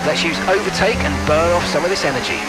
Let's use overtake and burn off some of this energy.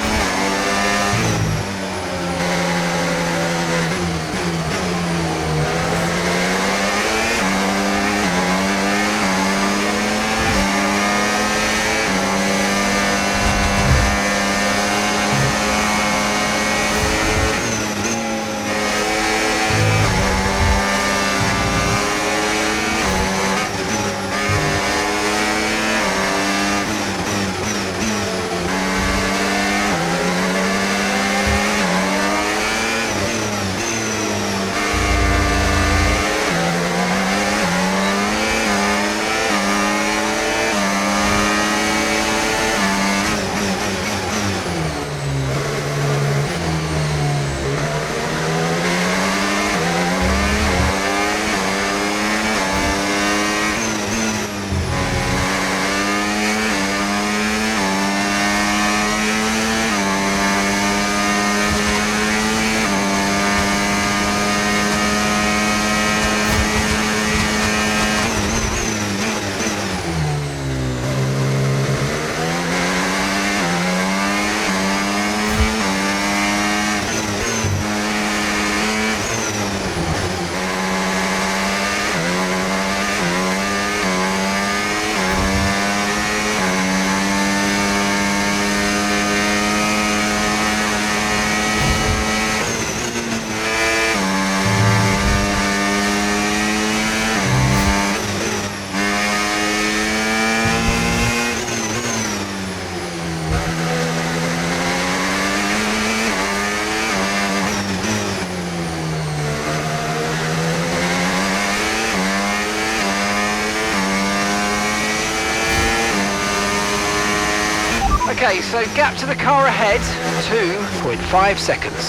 Okay, so gap to the car ahead, 2.5 seconds.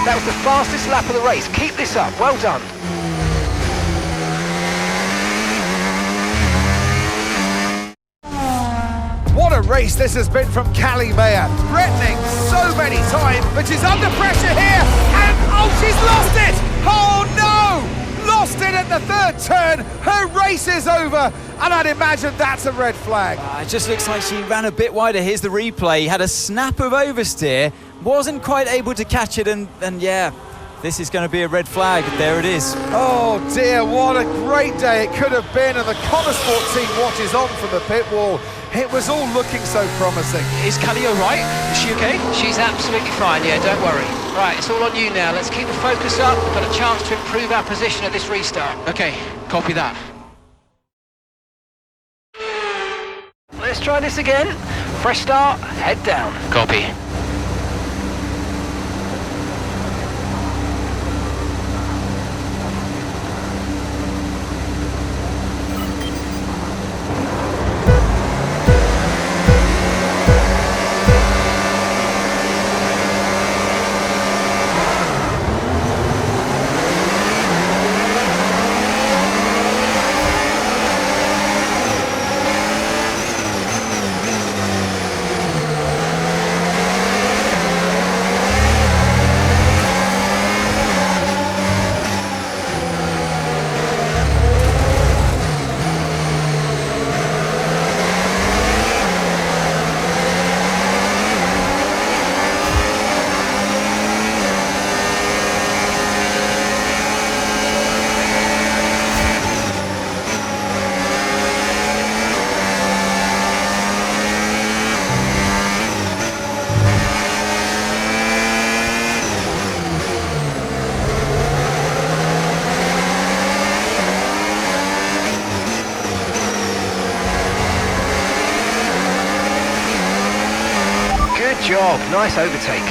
That was the fastest lap of the race. Keep this up. Well done. What a race this has been from Callie Mayer. Threatening so many times, but she's under pressure here. And oh, she's lost it! Oh no! Lost it at the third turn. Her race is over. And I'd imagine that's a red flag. It just looks like she ran a bit wider. Here's the replay. Had a snap of oversteer. Wasn't quite able to catch it. And yeah, this is going to be a red flag. There it is. Oh dear, what a great day it could have been. And the Connosport team watches on from the pit wall. It was all looking so promising. Is Callie all right? Is she okay? She's absolutely fine, yeah, don't worry. Right, it's all on you now. Let's keep the focus up. We've got a chance to improve our position at this restart. Okay, copy that. Let's try this again. Fresh start, head down. Copy. Good job, nice overtake.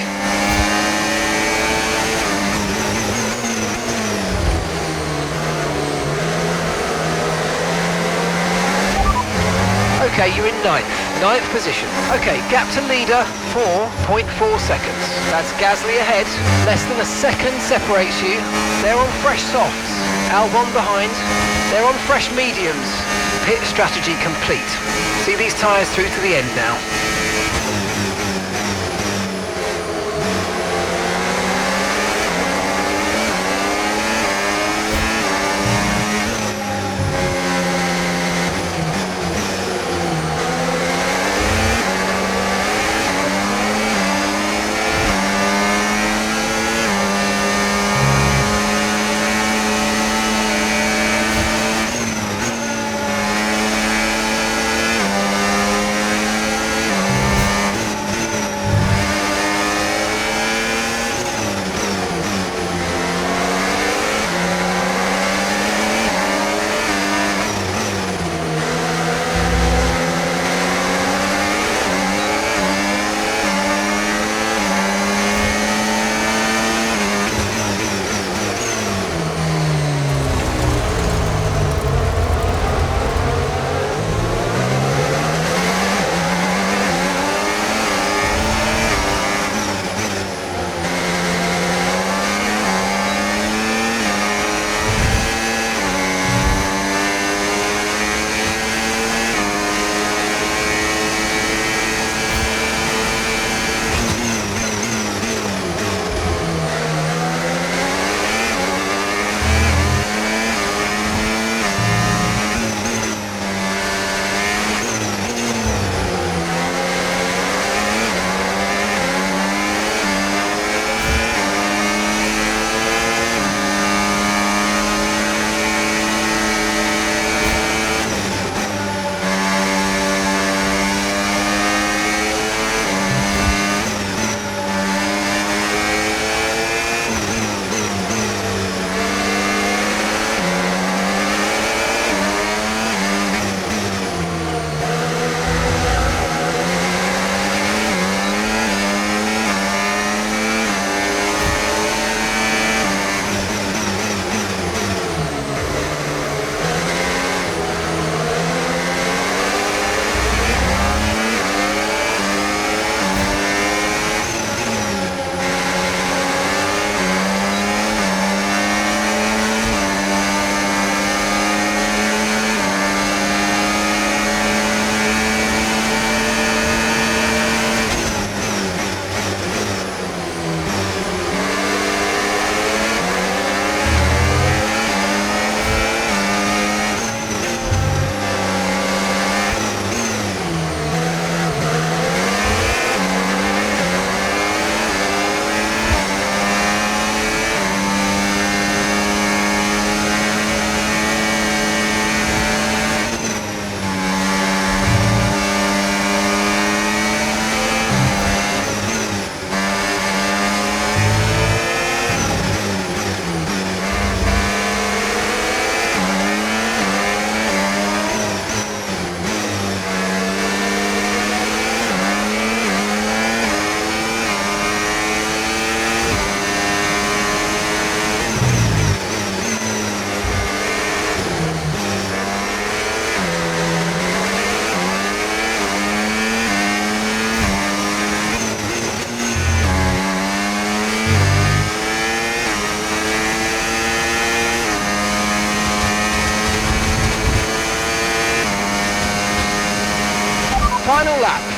Okay, you're in ninth position. Okay, gap to leader, 4.4 seconds. That's Gasly ahead, less than a second separates you. They're on fresh softs. Albon behind. They're on fresh mediums. Pit strategy complete. See these tyres through to the end now.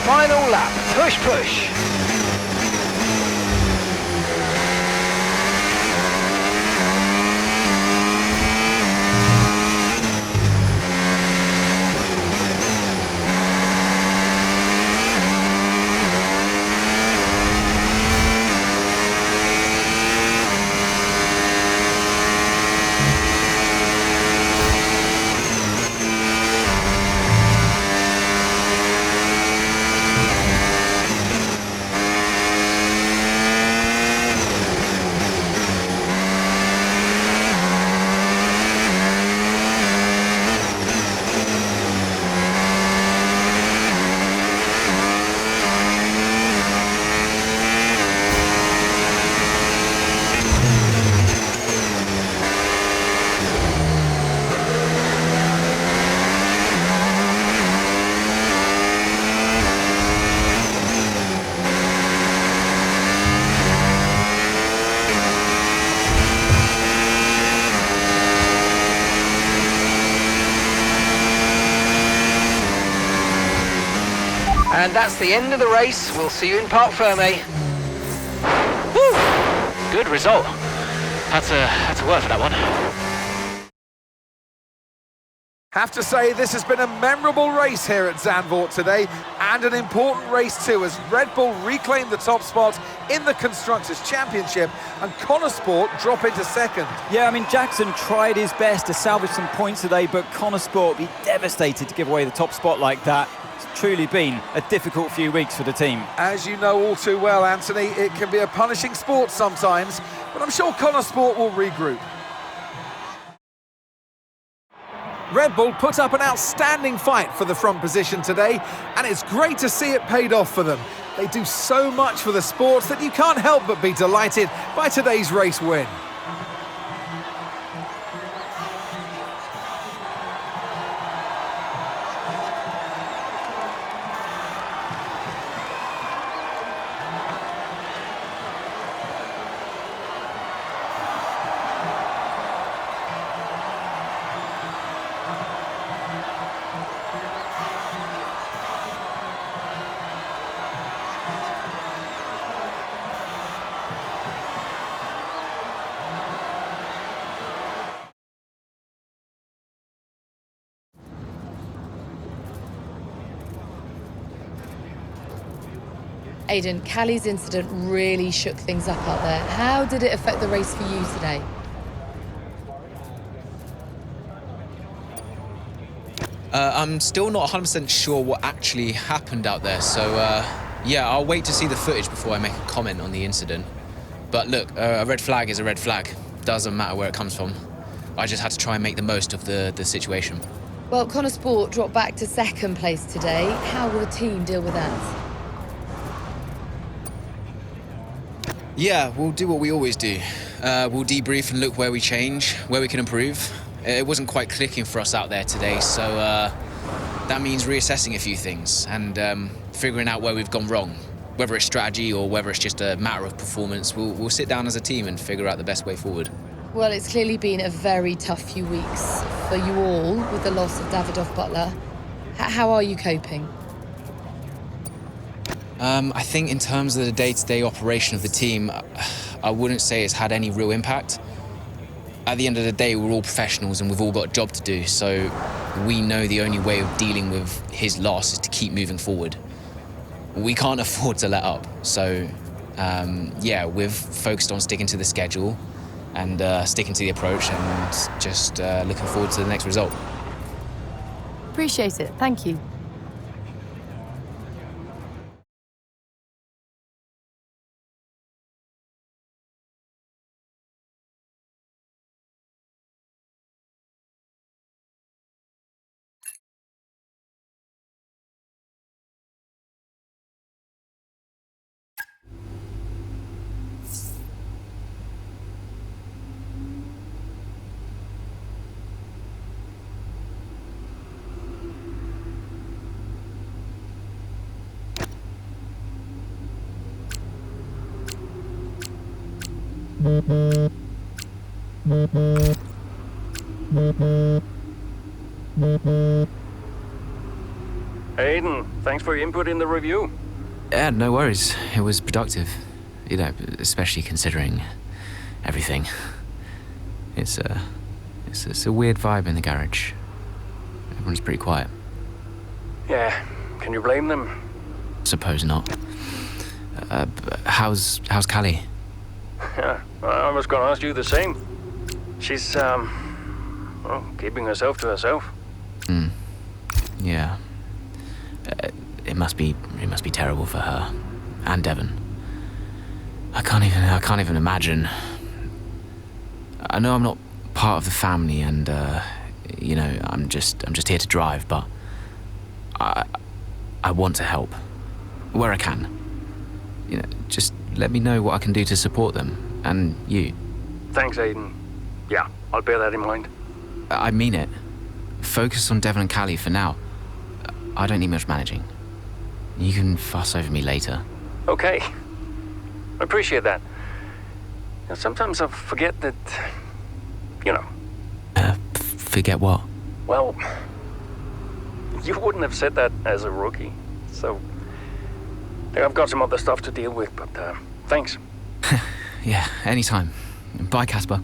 Final lap. Push, push. And that's the end of the race. We'll see you in Parc Fermé. Woo! Good result. Had to work for that one. Have to say, this has been a memorable race here at Zandvoort today, and an important race too, as Red Bull reclaimed the top spot in the Constructors' Championship, and Connor Sport drop into second. Yeah, I mean, Jackson tried his best to salvage some points today, but Connor Sport will be devastated to give away the top spot like that. It's truly been a difficult few weeks for the team. As you know all too well, Anthony, it can be a punishing sport sometimes, but I'm sure Connor Sport will regroup. Red Bull put up an outstanding fight for the front position today, and it's great to see it paid off for them. They do so much for the sport that you can't help but be delighted by today's race win. Aidan, Callie's incident really shook things up out there. How did it affect the race for you today? I'm still not 100% sure what actually happened out there, so yeah, I'll wait to see the footage before I make a comment on the incident. But look, a red flag is a red flag. Doesn't matter where it comes from. I just had to try and make the most of the situation. Well, Connor Sport dropped back to second place today. How will the team deal with that? Yeah, we'll do what we always do. We'll debrief and look where we change, where we can improve. It wasn't quite clicking for us out there today, so that means reassessing a few things and figuring out where we've gone wrong. Whether it's strategy or whether it's just a matter of performance, we'll sit down as a team and figure out the best way forward. Well, it's clearly been a very tough few weeks for you all with the loss of Davidoff Butler. How are you coping? I think in terms of the day-to-day operation of the team, I wouldn't say it's had any real impact. At the end of the day, we're all professionals and we've all got a job to do, so we know the only way of dealing with his loss is to keep moving forward. We can't afford to let up, so yeah, we've focused on sticking to the schedule and sticking to the approach and just looking forward to the next result. Appreciate it. Thank you. Aidan, thanks for your input in the review. Yeah, no worries. It was productive. You know, especially considering everything. It's a weird vibe in the garage. Everyone's pretty quiet. Yeah, can you blame them? Suppose not. How's Callie? Yeah, I was gonna ask you the same. She's, well, keeping herself to herself. Yeah. It must be terrible for her and Devon. I can't even imagine. I know I'm not part of the family, and you know, I'm just here to drive, but I want to help where I can. You know, just let me know what I can do to support them and you. Thanks, Aidan. Yeah, I'll bear that in mind. I mean it. Focus on Devon and Callie for now. I don't need much managing. You can fuss over me later. Okay. I appreciate that. You know, sometimes I forget that, you know. Forget what? Well, you wouldn't have said that as a rookie. So, I've got some other stuff to deal with, but thanks. Yeah, anytime. Bye, Casper.